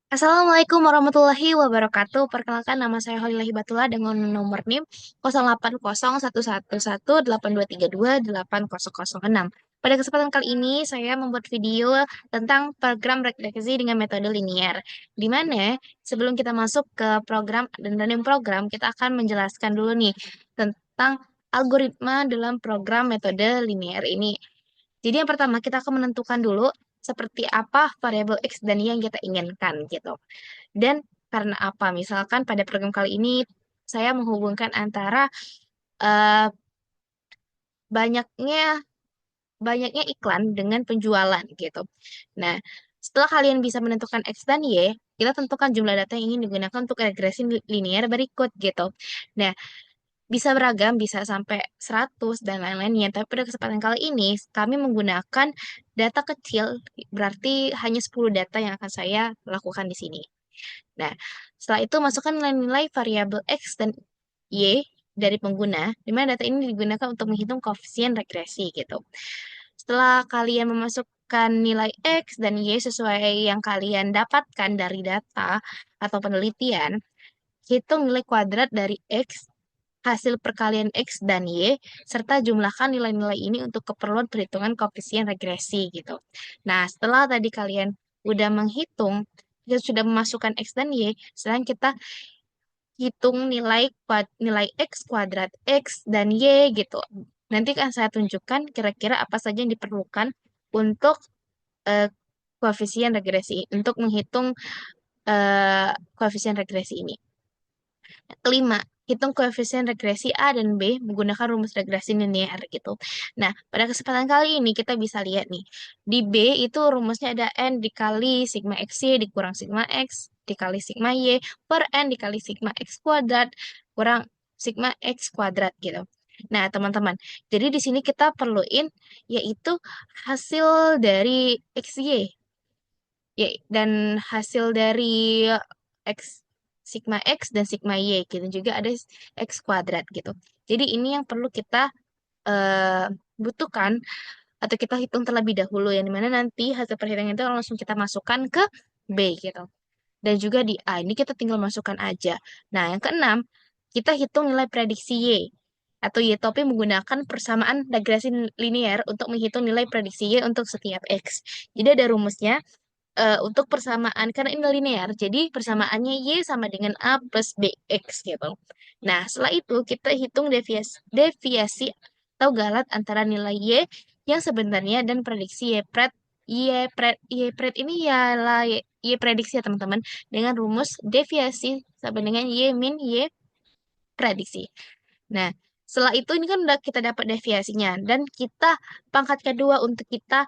Assalamualaikum warahmatullahi wabarakatuh. Perkenalkan nama saya Holila Hibatullah dengan nomor NIM 08011182328006. Pada kesempatan kali ini saya membuat video tentang program regresi dengan metode linear. Di mana sebelum kita masuk ke program dan dalam program kita akan menjelaskan dulu nih tentang algoritma dalam program metode linear ini. Jadi yang pertama kita akan menentukan dulu seperti apa variabel X dan Y yang kita inginkan gitu. Dan karena apa? Misalkan pada program kali ini saya menghubungkan antara eh, banyaknya banyaknya iklan dengan penjualan gitu. Nah, setelah kalian bisa menentukan X dan Y, kita tentukan jumlah data yang ingin digunakan untuk regresi linear berikut gitu. Nah, bisa beragam, bisa sampai 100 dan lain-lainnya. Tapi pada kesempatan kali ini, kami menggunakan data kecil, berarti hanya 10 data yang akan saya lakukan di sini. Nah, setelah itu masukkan nilai-nilai variabel X dan Y dari pengguna, di mana data ini digunakan untuk menghitung koefisien regresi gitu. Setelah kalian memasukkan nilai X dan Y sesuai yang kalian dapatkan dari data atau penelitian, hitung nilai kuadrat dari X, hasil perkalian X dan Y, serta jumlahkan nilai-nilai ini untuk keperluan perhitungan koefisien regresi gitu. Nah, setelah tadi kalian udah menghitung, kita sudah memasukkan X dan Y, sekarang kita hitung nilai X kuadrat X dan Y gitu. Nanti akan saya tunjukkan kira-kira apa saja yang diperlukan untuk eh, koefisien regresi, untuk menghitung koefisien regresi ini. Kelima, hitung koefisien regresi A dan B menggunakan rumus regresi linear gitu. Nah, pada kesempatan kali ini kita bisa lihat nih, di B itu rumusnya ada N dikali sigma XY dikurang sigma X dikali sigma Y per N dikali sigma X kuadrat kurang sigma X kuadrat gitu. Nah, teman-teman, jadi di sini kita perluin yaitu hasil dari XY ya, dan hasil dari X sigma X dan sigma Y gitu juga ada X kuadrat gitu. Jadi ini yang perlu kita butuhkan atau kita hitung terlebih dahulu yang dimana nanti hasil perhitungan itu langsung kita masukkan ke B gitu. Dan juga di A ini kita tinggal masukkan aja. Nah, yang keenam, kita hitung nilai prediksi Y atau Y topi menggunakan persamaan regresi linear untuk menghitung nilai prediksi Y untuk setiap X. Jadi ada rumusnya untuk persamaan karena ini linear, jadi persamaannya Y sama dengan A plus BX gitu. Nah, setelah itu kita hitung deviasi atau galat antara nilai Y yang sebenarnya dan prediksi Y pred ini ialah Y prediksi ya teman-teman dengan rumus deviasi sama dengan Y min Y prediksi. Nah, setelah itu ini kan udah kita dapat deviasinya dan kita pangkat kedua untuk kita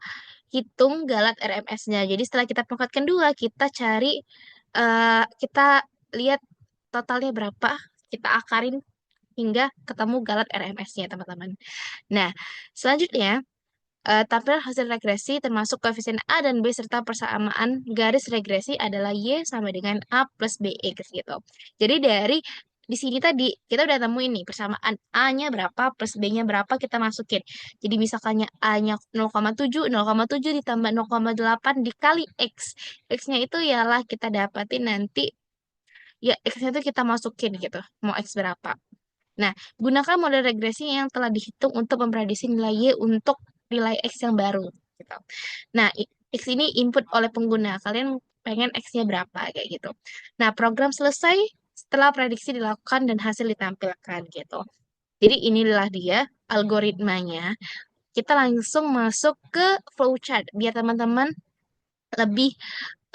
hitung galat RMS-nya. Jadi setelah kita pangkat kedua, kita cari kita lihat totalnya berapa, kita akarin hingga ketemu galat RMS-nya, teman-teman. Nah, selanjutnya tampilan hasil regresi termasuk koefisien A dan B serta persamaan garis regresi adalah Y sama dengan A plus BX gitu. Jadi dari di sini tadi kita udah temuin nih persamaan A-nya berapa plus B-nya berapa kita masukin. Jadi misalkannya A-nya 0,7, 0,7 ditambah 0,8 dikali X. X-nya itu ialah kita dapatin nanti ya X-nya itu kita masukin gitu. Mau X berapa. Nah, gunakan model regresi yang telah dihitung untuk memprediksi nilai Y untuk nilai X yang baru. Gitu. Nah, X ini input oleh pengguna. Kalian pengen X-nya berapa, kayak gitu. Nah, program selesai setelah prediksi dilakukan dan hasil ditampilkan, gitu. Jadi inilah dia algoritmanya. Kita langsung masuk ke flowchart, biar teman-teman lebih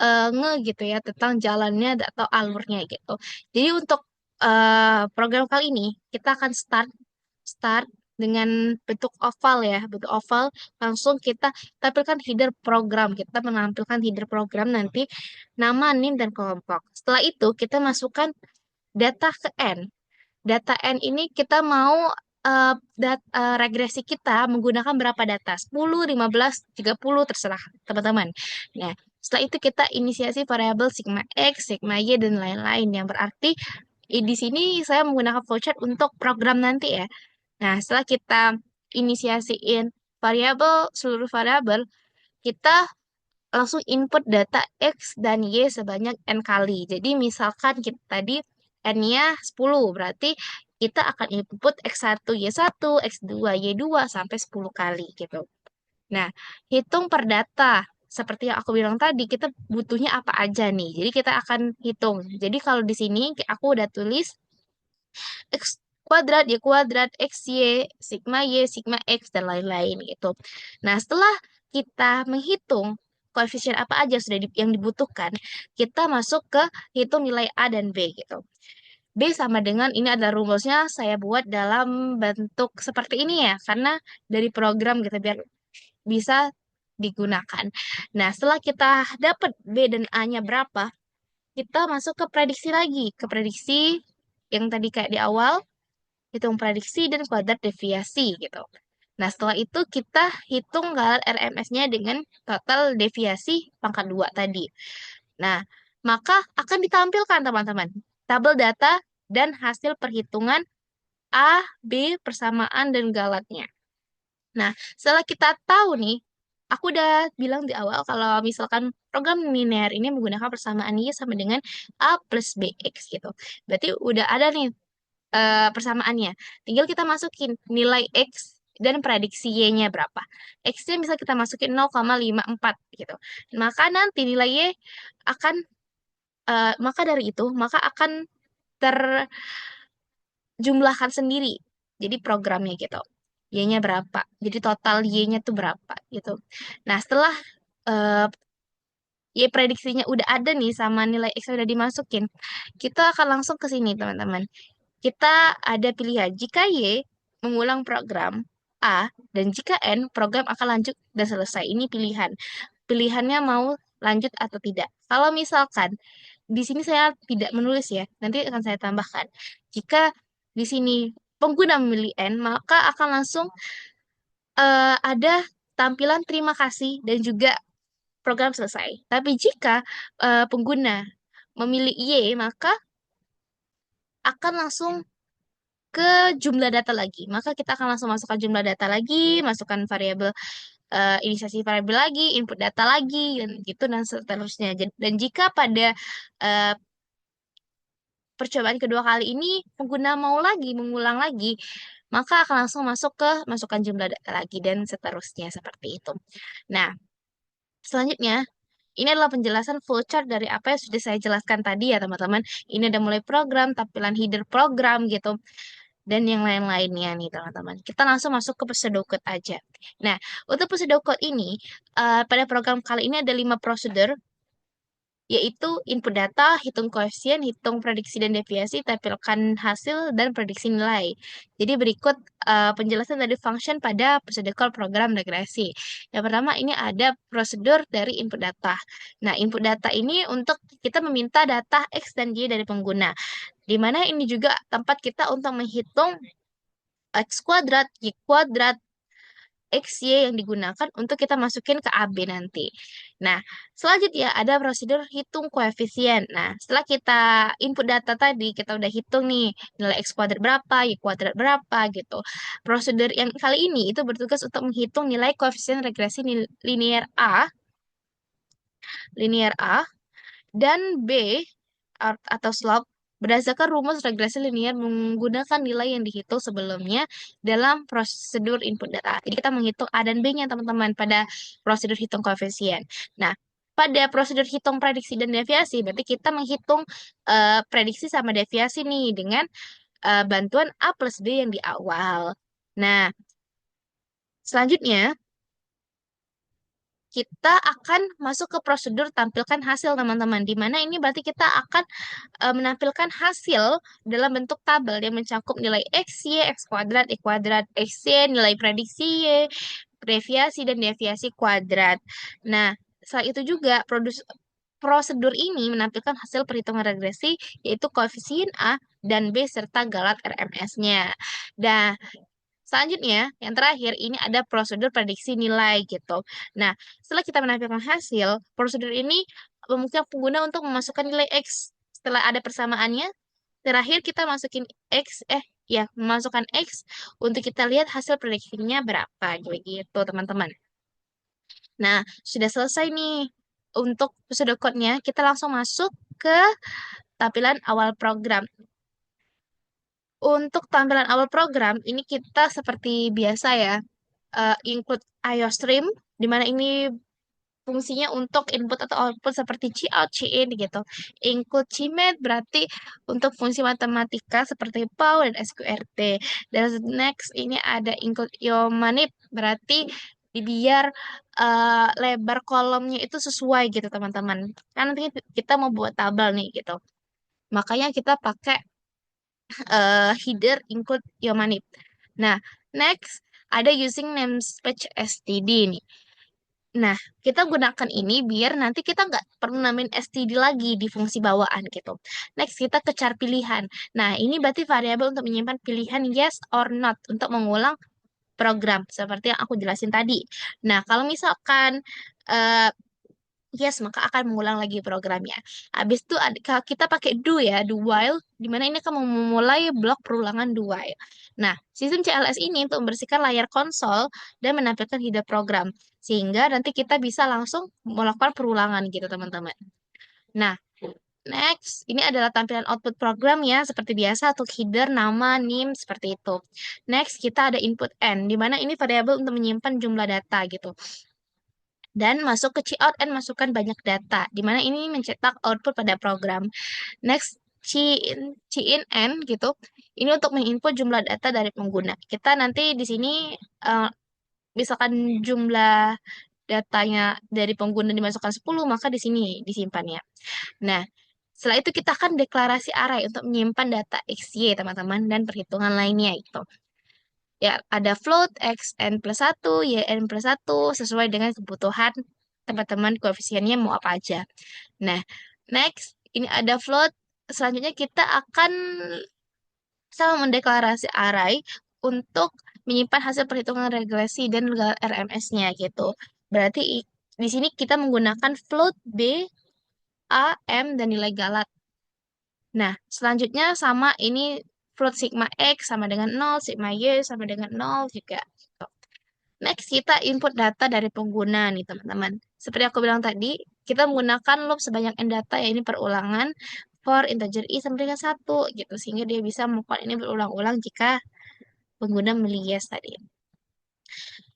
nge gitu ya tentang jalannya atau alurnya gitu. Jadi untuk program kali ini kita akan start start dengan bentuk oval ya, bentuk oval langsung kita tampilkan header program. Kita menampilkan header program nanti nama, NIM dan kelompok. Setelah itu kita masukkan data ke N. Data N ini kita mau regresi kita menggunakan berapa data? 10, 15, 30, terserah teman-teman. Nah, setelah itu kita inisiasi variabel sigma X, sigma Y, dan lain-lain. Yang berarti di sini saya menggunakan flowchart untuk program nanti ya. Nah, setelah kita inisiasiin variabel, seluruh variabel, kita langsung input data X dan Y sebanyak N kali. Jadi misalkan kita tadi N-nya 10, berarti kita akan input X1, Y1, X2, Y2 sampai 10 kali gitu. Nah, hitung per data. Seperti yang aku bilang tadi, kita butuhnya apa aja nih. Jadi kita akan hitung. Jadi kalau di sini aku udah tulis X kuadrat, Y kuadrat, XY, sigma X, dan lain-lain gitu. Nah, setelah kita menghitung koefisien apa aja sudah yang dibutuhkan, kita masuk ke hitung nilai A dan B gitu. B sama dengan, ini adalah rumusnya saya buat dalam bentuk seperti ini ya, karena dari program gitu biar bisa digunakan. Nah, setelah kita dapat B dan A-nya berapa, kita masuk ke prediksi lagi, ke prediksi yang tadi kayak di awal, hitung prediksi dan kuadrat deviasi gitu. Nah, setelah itu kita hitung kadar RMS-nya dengan total deviasi pangkat 2 tadi. Nah, maka akan ditampilkan teman-teman tabel data dan hasil perhitungan A, B, persamaan, dan galatnya. Nah, setelah kita tahu nih, aku udah bilang di awal kalau misalkan program linear ini menggunakan persamaan Y sama dengan A plus BX gitu. Berarti udah ada nih persamaannya. Tinggal kita masukin nilai X dan prediksi Y-nya berapa. X-nya bisa kita masukin 0,54 gitu. Maka nanti nilai Y akan, maka dari itu, maka akan terjumlahkan sendiri. Jadi programnya gitu. Y-nya berapa. Jadi total Y-nya tuh berapa gitu. Nah, setelah eh, Y prediksinya udah ada nih sama nilai X yang udah dimasukin, kita akan langsung ke sini teman-teman. Kita ada pilihan jika Y mengulang program A dan jika N program akan lanjut dan selesai. Ini pilihan. Pilihannya mau lanjut atau tidak. Kalau misalkan di sini saya tidak menulis ya, nanti akan saya tambahkan. Jika di sini pengguna memilih N, maka akan langsung ada tampilan terima kasih dan juga program selesai. Tapi jika pengguna memilih Y, maka akan langsung ke jumlah data lagi. Maka kita akan langsung masukkan jumlah data lagi, masukkan variabel inisiasi variabel lagi, input data lagi, dan gitu dan seterusnya. Dan jika pada eh, percobaan kedua kali ini pengguna mau lagi mengulang lagi, maka akan langsung masuk ke masukkan jumlah data lagi dan seterusnya seperti itu. Nah, selanjutnya ini adalah penjelasan flowchart dari apa yang sudah saya jelaskan tadi ya teman-teman. Ini ada mulai program, tampilan header program gitu, dan yang lain-lainnya nih teman-teman. Kita langsung masuk ke pseudocode aja. Nah, untuk pseudocode ini, pada program kali ini ada 5 prosedur, yaitu input data, hitung koefisien, hitung prediksi dan deviasi, tampilkan hasil, dan prediksi nilai. Jadi berikut penjelasan dari function pada pseudocode program regresi. Yang pertama ini ada prosedur dari input data. Nah, input data ini untuk kita meminta data X dan Y dari pengguna. Di mana ini juga tempat kita untuk menghitung X kuadrat, Y kuadrat, XY yang digunakan untuk kita masukin ke AB nanti. Nah, selanjutnya ada prosedur hitung koefisien. Nah, setelah kita input data tadi, kita udah hitung nih nilai X kuadrat berapa, Y kuadrat berapa gitu. Prosedur yang kali ini itu bertugas untuk menghitung nilai koefisien regresi linear A dan B atau slope berdasarkan rumus regresi linear menggunakan nilai yang dihitung sebelumnya dalam prosedur input data. Jadi kita menghitung A dan B-nya teman-teman pada prosedur hitung koefisien. Nah, pada prosedur hitung prediksi dan deviasi berarti kita menghitung prediksi sama deviasi nih dengan bantuan A plus B yang di awal. Nah, selanjutnya kita akan masuk ke prosedur tampilkan hasil teman-teman. Di mana ini berarti kita akan menampilkan hasil dalam bentuk tabel yang mencakup nilai X, Y, X kuadrat, Y kuadrat, X, Y, nilai prediksi Y, deviasi dan deviasi kuadrat. Nah, selain itu juga prosedur ini menampilkan hasil perhitungan regresi yaitu koefisien A dan B serta galat RMS-nya. Nah, selanjutnya, yang terakhir, ini ada prosedur prediksi nilai gitu. Nah, setelah kita menampilkan hasil, prosedur ini memungkinkan pengguna untuk memasukkan nilai X. Setelah ada persamaannya, terakhir kita masukin X, memasukkan X untuk kita lihat hasil prediksinya berapa, gitu teman-teman. Nah, sudah selesai nih. untuk pseudocode-nya, kita langsung masuk ke tampilan awal program. Untuk tampilan awal program, ini kita seperti biasa ya, include IOStream, di mana ini fungsinya untuk input atau output seperti cout, cin gitu. Include cmet berarti untuk fungsi matematika seperti PAU dan SQRT. Dan next ini ada include iomanip berarti biar lebar kolomnya itu sesuai gitu teman-teman. Kan nanti kita mau buat tabel nih gitu. Makanya kita pakai header include iomanip. Nah, next ada using namespace std nih. Nah, kita gunakan ini biar nanti kita nggak perlu namain std lagi di fungsi bawaan gitu. Next, kita ke char pilihan. Nah, ini berarti variabel untuk menyimpan pilihan yes or not untuk mengulang program seperti yang aku jelasin tadi. Nah, kalau misalkan eh, yes, maka akan mengulang lagi programnya. Habis itu kalau kita pakai do ya, do while, di mana ini akan memulai blok perulangan do while. Nah, sistem CLS ini untuk membersihkan layar konsol dan menampilkan header program. Sehingga nanti kita bisa langsung melakukan perulangan gitu, teman-teman. Nah, next, ini adalah tampilan output program ya, seperti biasa untuk header, nama, name, seperti itu. Next, kita ada input n, di mana ini variabel untuk menyimpan jumlah data gitu dan masuk ke cout and masukkan banyak data, di mana ini mencetak output pada program. Next, cin n gitu, ini untuk menginput jumlah data dari pengguna. Kita nanti di sini eh, misalkan jumlah datanya dari pengguna dimasukkan 10, maka di sini disimpannya. Nah, setelah itu kita akan deklarasi array untuk menyimpan data XY, teman-teman, dan perhitungan lainnya itu. Ya, ada float x n plus 1, y n plus 1, sesuai dengan kebutuhan teman-teman koefisiennya mau apa aja. Nah, next, ini ada float. Selanjutnya kita akan sama mendeklarasi array untuk menyimpan hasil perhitungan regresi dan RMS-nya gitu. Berarti di sini kita menggunakan float B, A, M, dan nilai galat. Nah, selanjutnya sama ini float sigma X sama dengan 0, sigma Y sama dengan 0 juga. Gitu. Next, kita input data dari pengguna nih, teman-teman. Seperti aku bilang tadi, kita menggunakan loop sebanyak n data, ya ini perulangan for integer i sampai dengan 1, gitu. Sehingga dia bisa melakukan ini berulang-ulang jika pengguna memilih yes tadi.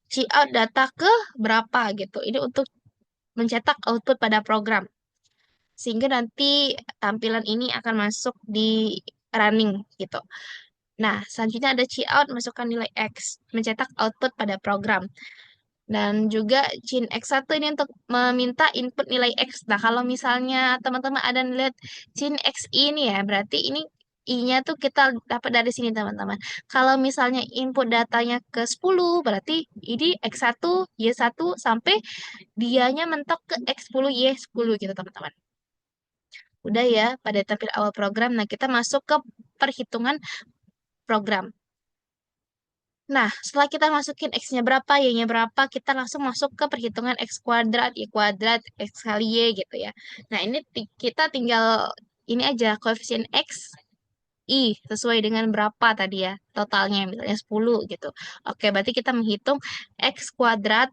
Cout data ke berapa, gitu. Ini untuk mencetak output pada program. Sehingga nanti tampilan ini akan masuk di running, gitu. Nah, selanjutnya ada cout, masukkan nilai X, mencetak output pada program. Dan juga Chin X1 ini untuk meminta input nilai X. Nah, kalau misalnya teman-teman ada lihat Chin X ini ya, berarti ini I-nya tuh kita dapat dari sini, teman-teman. Kalau misalnya input datanya ke 10, berarti ini X1, Y1, sampai dianya mentok ke X10, Y10 gitu, teman-teman. Udah ya, pada tampil awal program. Nah, kita masuk ke perhitungan program. Nah, setelah kita masukin X-nya berapa, Y-nya berapa, kita langsung masuk ke perhitungan X kuadrat, Y kuadrat, X kali Y gitu ya. Nah, ini kita tinggal ini aja, koefisien X, Y, sesuai dengan berapa tadi ya, totalnya, misalnya 10 gitu. Oke, berarti kita menghitung X kuadrat,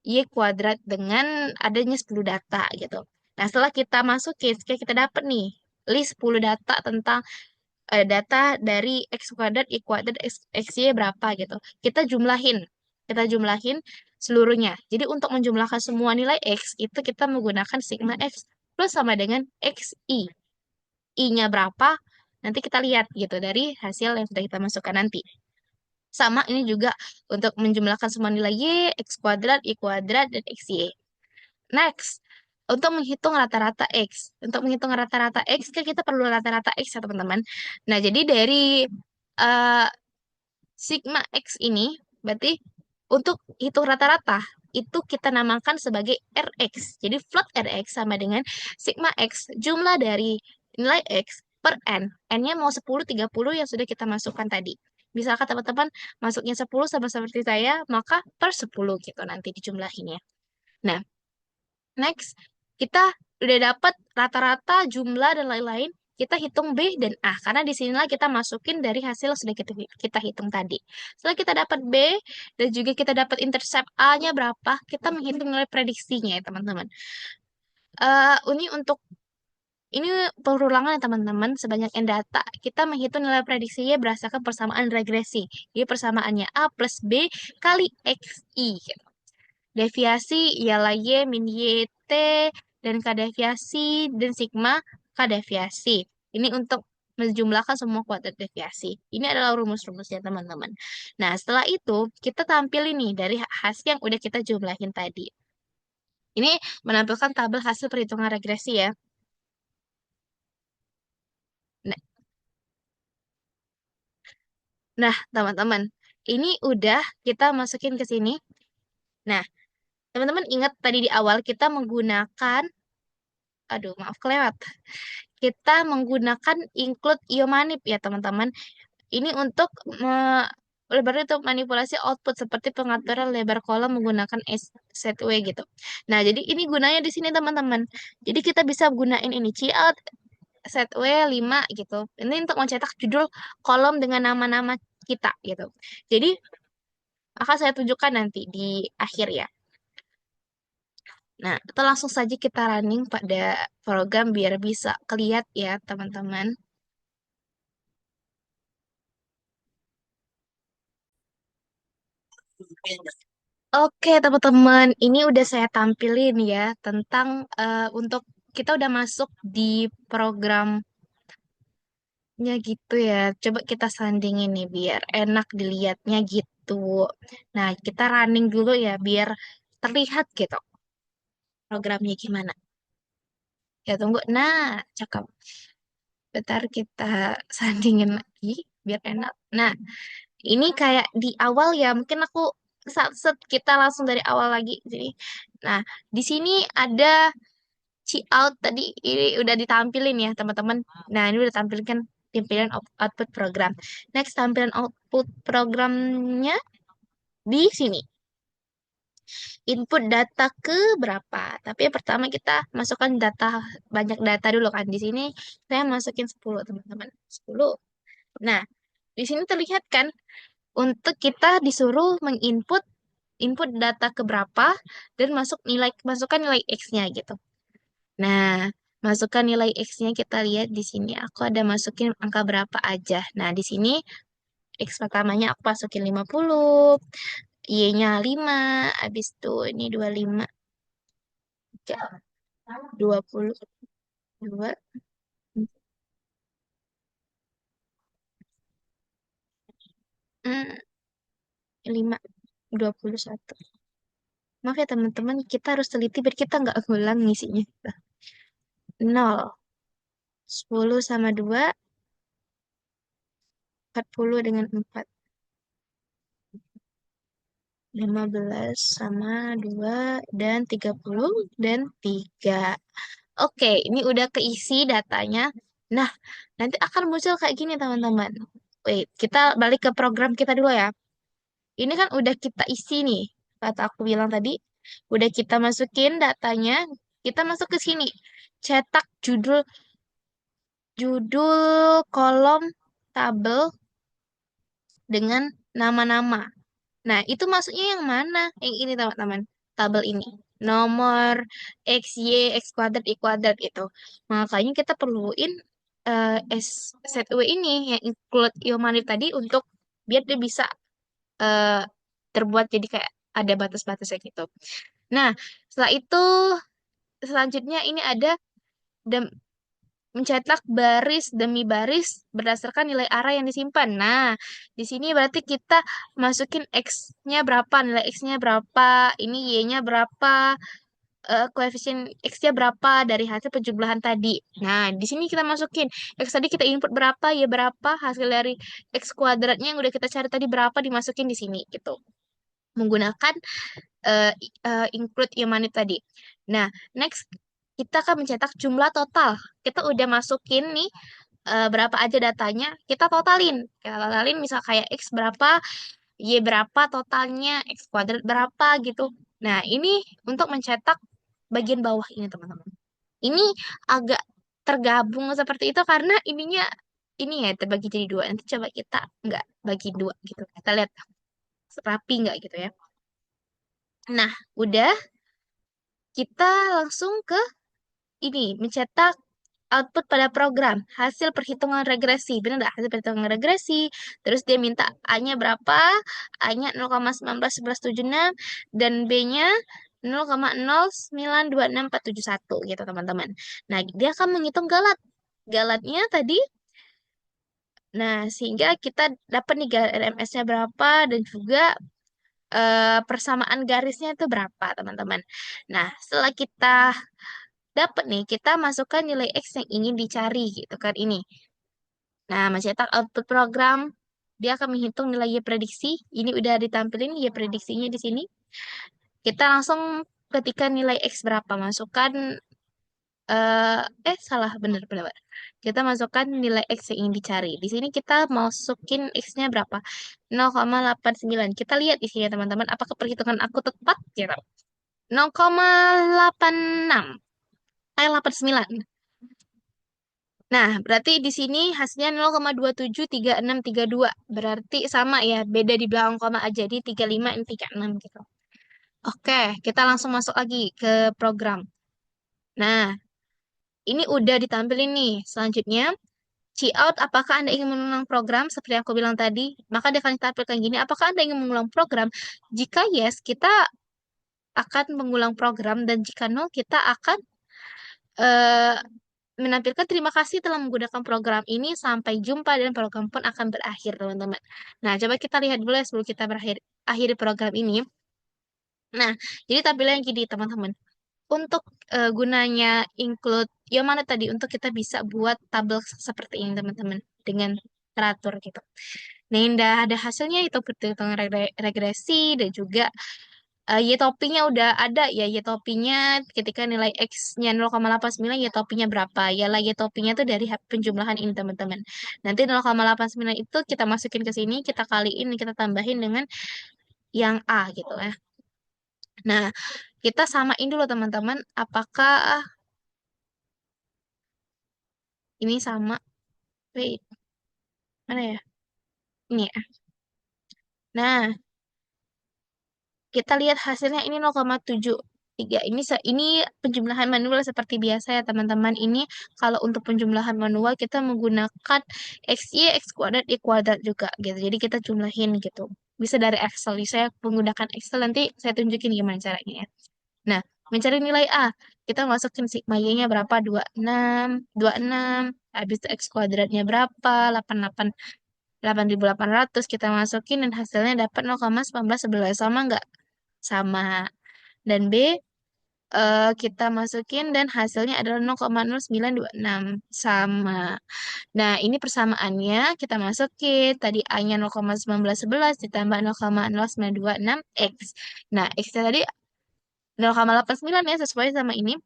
Y kuadrat dengan adanya 10 data gitu. Nah, setelah kita masukin, kita dapat nih, list 10 data tentang data dari X kuadrat, Y kuadrat, XY berapa gitu. Kita jumlahin seluruhnya. Jadi untuk menjumlahkan semua nilai X, itu kita menggunakan sigma X plus sama dengan XI. I-nya berapa, nanti kita lihat gitu dari hasil yang sudah kita masukkan nanti. Sama ini juga untuk menjumlahkan semua nilai Y, X kuadrat, Y kuadrat, dan XY. Next, untuk menghitung rata-rata X. Untuk menghitung rata-rata X, kan kita perlu rata-rata X ya teman-teman. Nah, jadi dari eh, sigma X ini, berarti untuk hitung rata-rata, itu kita namakan sebagai Rx. Jadi float Rx sama dengan sigma X, jumlah dari nilai X per N. N-nya mau 10, 30 yang sudah kita masukkan tadi. Misalkan teman-teman masuknya 10 sama seperti saya, maka per 10 gitu nanti dijumlahinnya. Nah, next, kita udah dapat rata-rata jumlah dan lain-lain. kita hitung B dan A. Karena di sinilah kita masukin dari hasil yang sudah kita hitung tadi. Setelah kita dapat B dan juga kita dapat intercept A-nya berapa, kita menghitung nilai prediksinya ya teman-teman. Ini untuk ini perulangan ya teman-teman, sebanyak n data. Kita menghitung nilai prediksinya berdasarkan persamaan regresi. Jadi persamaannya A plus B kali XI. Deviasi ialah Y min YT dan K deviasi dan sigma K deviasi. Ini untuk menjumlahkan semua kuadrat deviasi. Ini adalah rumus-rumusnya teman-teman. Nah, setelah itu kita tampil ini dari hasil yang udah kita jumlahin tadi. Ini menampilkan tabel hasil perhitungan regresi ya. Nah, nah, teman-teman, ini udah kita masukin ke sini. Nah, teman-teman ingat tadi di awal kita menggunakan, aduh maaf kelewat. Kita menggunakan include iomanip ya teman-teman. Ini untuk lebar untuk manipulasi output seperti pengaturan lebar kolom menggunakan set W gitu. Nah, jadi ini gunanya di sini teman-teman. Jadi kita bisa gunain ini cout set W 5 gitu. Ini untuk mencetak judul kolom dengan nama-nama kita gitu. Jadi akan saya tunjukkan nanti di akhir ya. Nah, kita langsung saja kita running pada program biar bisa kelihatan ya teman-teman. Oke, teman-teman, ini udah saya tampilin ya tentang untuk kita udah masuk di programnya gitu ya. Coba kita sandingin nih biar enak dilihatnya gitu. Nah, kita running dulu ya biar terlihat gitu programnya gimana. Ya tunggu. Nah, cakep. Bentar kita sandingin lagi biar enak. Nah, ini kayak di awal ya, mungkin aku set kita langsung dari awal lagi. Jadi, nah, di sini ada out tadi ini udah ditampilin ya, teman-teman. Nah, ini udah tampilkan tampilan output program. Next, tampilan output programnya di sini. Input data ke berapa? Tapi yang pertama kita masukkan data banyak data dulu kan. Di sini saya masukin 10, teman-teman. 10. Nah, di sini terlihat kan untuk kita disuruh menginput input data ke berapa dan masukkan nilai X-nya gitu. Nah, masukkan nilai X-nya kita lihat di sini. Aku ada masukin angka berapa aja. Nah, di sini X pertamanya aku masukin 50, Y-nya 5, habis itu ini 25, 22, 5, 21. Maaf ya teman-teman, kita harus teliti biar kita nggak ngulang ngisinya. 0, 10 sama 2, 40 dengan 4. 15 sama 2 dan 30 dan 3. Oke, ini udah keisi datanya. Nah, nanti akan muncul kayak gini teman-teman. Wait, kita balik ke program kita dulu ya. Ini kan udah kita isi nih. Kata aku bilang tadi, udah kita masukin datanya. Kita masuk ke sini. Cetak judul judul kolom tabel dengan nama-nama. Nah, itu maksudnya yang mana? Yang ini teman-teman. Tabel ini. Nomor X, Y, X kuadrat, Y kuadrat itu. Makanya kita perluin set W ini yang include Iomanir tadi untuk biar dia bisa eh, terbuat jadi kayak ada batas-batasnya gitu. Nah, setelah itu selanjutnya ini ada dem- mencetak baris demi baris berdasarkan nilai arah yang disimpan. Nah, di sini berarti kita masukin X-nya berapa, nilai X-nya berapa, ini Y-nya berapa, koefisien X-nya berapa dari hasil penjumlahan tadi. Nah, di sini kita masukin X tadi kita input berapa, Y berapa, hasil dari X kuadratnya yang udah kita cari tadi berapa dimasukin di sini gitu. Menggunakan include Yomanit tadi. Nah, next kita akan mencetak jumlah total. Kita udah masukin nih berapa aja datanya, kita totalin. Kita totalin misal kayak X berapa, Y berapa totalnya, X kuadrat berapa gitu. Nah, ini untuk mencetak bagian bawah ini teman-teman. Ini agak tergabung seperti itu karena ini ya terbagi jadi dua. Nanti coba kita nggak bagi dua gitu. Kita lihat rapi nggak gitu ya. Nah, udah kita langsung ke ini mencetak output pada program hasil perhitungan regresi. Benar nggak? Hasil perhitungan regresi. Terus dia minta A-nya berapa? A-nya 0,191176 dan B-nya 0,0926471 gitu teman-teman. Nah, dia akan menghitung galat. Galatnya tadi. Nah, sehingga kita dapat nih galat RMS-nya berapa dan juga persamaan garisnya itu berapa, teman-teman. Nah, setelah kita dapat nih, kita masukkan nilai X yang ingin dicari gitu kan ini. Nah, mencetak output program, dia akan menghitung nilai Y prediksi. Ini udah ditampilin Y prediksinya di sini. Kita langsung ketikkan nilai X berapa, masukkan salah bener benar. Kita masukkan nilai X yang ingin dicari. Di sini kita masukin X-nya berapa? 0,89. Kita lihat di sini teman-teman, apakah perhitungan aku tepat? Gitu. 0,86. 89. Nah, berarti di sini hasilnya 0,273632. Berarti sama ya, beda di belakang koma aja di 35 ini 36 gitu. Oke, kita langsung masuk lagi ke program. Nah, ini udah ditampilin nih. Selanjutnya, Cout, apakah Anda ingin mengulang program? Seperti yang aku bilang tadi, maka dia akan ditampilkan gini. Apakah Anda ingin mengulang program? Jika yes, kita akan mengulang program. Dan jika no, kita akan eh, menampilkan terima kasih telah menggunakan program ini. Sampai jumpa dan program pun akan berakhir, teman-teman. Nah, coba kita lihat dulu ya sebelum kita akhiri program ini. Nah, jadi tampilannya gini, teman-teman. Untuk gunanya include, yang mana tadi? Untuk kita bisa buat tabel seperti ini, teman-teman. Dengan teratur gitu. Nah, ini udah ada hasilnya, itu perhitungan regresi, dan juga Y-topinya udah ada ya, Y-topinya ketika nilai X-nya 0,89, Y-topinya berapa? Yalah, Y-topinya itu dari penjumlahan ini, teman-teman. Nanti 0,89 itu kita masukin ke sini, kita kaliin, kita tambahin dengan yang A gitu ya. Nah, kita samain dulu teman-teman, apakah ini sama? Wait, mana ya? Ini ya. Nah, kita lihat hasilnya ini 0,73. Ini penjumlahan manual seperti biasa ya teman-teman. Ini kalau untuk penjumlahan manual kita menggunakan XY, X kuadrat, Y kuadrat juga gitu. Jadi kita jumlahin gitu. Bisa dari Excel. Saya menggunakan Excel, nanti saya tunjukin gimana caranya ya. Nah, mencari nilai A. Kita masukin sigma Y-nya berapa? 26. Habis itu X kuadratnya berapa? 88. 8.800 kita masukin dan hasilnya dapat 0,1911. Sama nggak? Sama. Dan B kita masukin dan hasilnya adalah 0,0926. Sama. Nah, ini persamaannya kita masukin. Tadi A-nya 0,1911 ditambah 0,0926 X. Nah, X-nya tadi 0,89 ya, sesuai sama ini.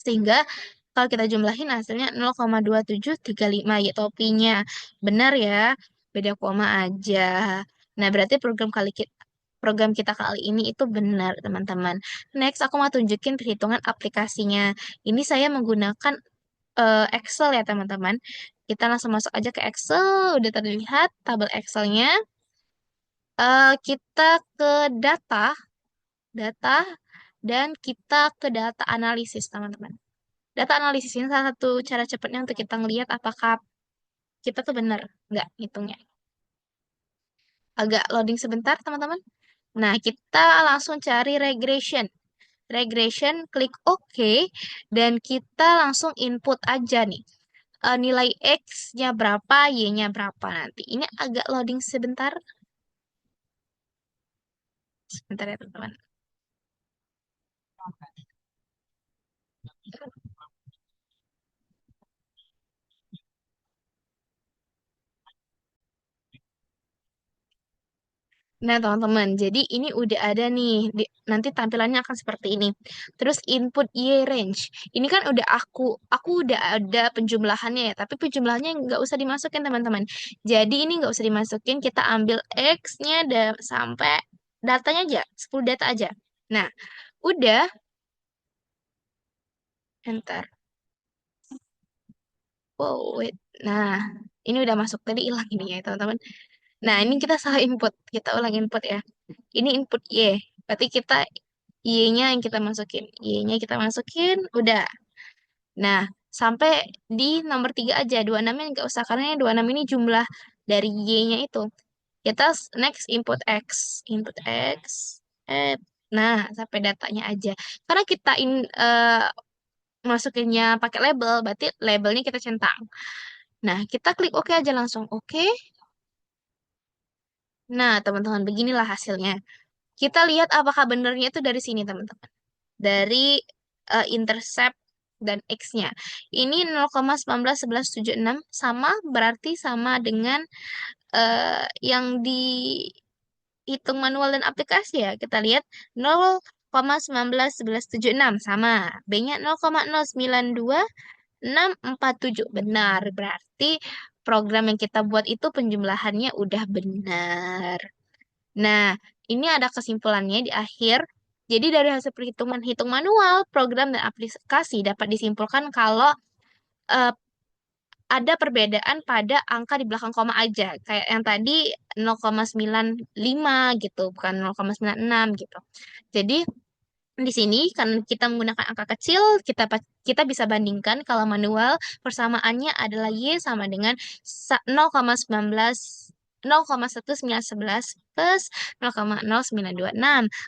Sehingga kalau kita jumlahin hasilnya 0,2735 ya, topinya. Benar ya, beda koma aja. Nah, berarti program kita kali ini itu benar, teman-teman. Next, aku mau tunjukin perhitungan aplikasinya. Ini saya menggunakan Excel ya, teman-teman. Kita langsung masuk aja ke Excel. Udah terlihat tabel Excelnya. Kita ke data, data, dan kita ke data analisis, teman-teman. Data analisis ini salah satu cara cepatnya untuk kita ngelihat apakah kita tuh benar nggak hitungnya. Agak loading sebentar, teman-teman. Nah, kita langsung cari regression. Regression, klik OK, dan kita langsung input aja nih. Nilai X-nya berapa, Y-nya berapa nanti. Ini agak loading sebentar. Sebentar ya, teman-teman. Nah, teman-teman, jadi ini udah ada nih. Nanti tampilannya akan seperti ini. Terus input Y range. Ini kan udah aku udah ada penjumlahannya ya, tapi penjumlahannya nggak usah dimasukin, teman-teman. Jadi ini nggak usah dimasukin, kita ambil X-nya sampai datanya aja, 10 data aja. Nah, udah, enter. Wow, wait. Nah, ini udah masuk tadi hilang ini ya, teman-teman. Nah, ini kita salah input. Kita ulang input ya. Ini input Y. Berarti kita Y-nya yang kita masukin. Y-nya kita masukin, udah. Nah, sampai di nomor 3 aja. 26-nya nggak usah, karena yang 26 ini jumlah dari Y-nya itu. Kita next input X. Input X. Eh, nah, sampai datanya aja. Karena kita masukinnya pakai label, berarti labelnya kita centang. Nah, kita klik OK aja langsung. Oke. Nah, teman-teman, beginilah hasilnya. Kita lihat apakah benernya itu dari sini, teman-teman. Dari intercept dan X-nya. Ini 0,191176 sama berarti sama dengan yang dihitung manual dan aplikasi ya. Kita lihat 0,191176 sama. B-nya 0,092 647 benar. Berarti program yang kita buat itu penjumlahannya udah benar. Nah, ini ada kesimpulannya di akhir. Jadi dari hasil perhitungan hitung manual, program dan aplikasi dapat disimpulkan kalau eh, ada perbedaan pada angka di belakang koma aja. Kayak yang tadi 0,95 gitu, bukan 0,96 gitu. Jadi di sini kan kita menggunakan angka kecil, kita bisa bandingkan kalau manual persamaannya adalah Y sama dengan 0,19 0,1911 plus 0,0926.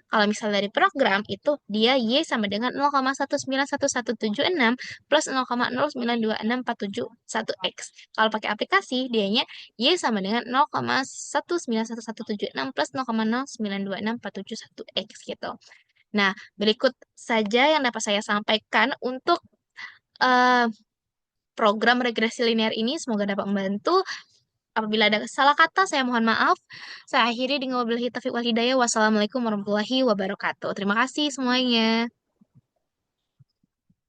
Kalau misal dari program itu dia Y sama dengan 0,191176 plus 0,0926471 X. Kalau pakai aplikasi dianya Y sama dengan 0,191176 plus 0,0926471 X gitu. Nah, berikut saja yang dapat saya sampaikan untuk eh, program regresi linear ini. Semoga dapat membantu. Apabila ada salah kata, saya mohon maaf. Saya akhiri dengan wabillahi taufiq wal hidayah. Wassalamualaikum warahmatullahi wabarakatuh. Terima kasih semuanya.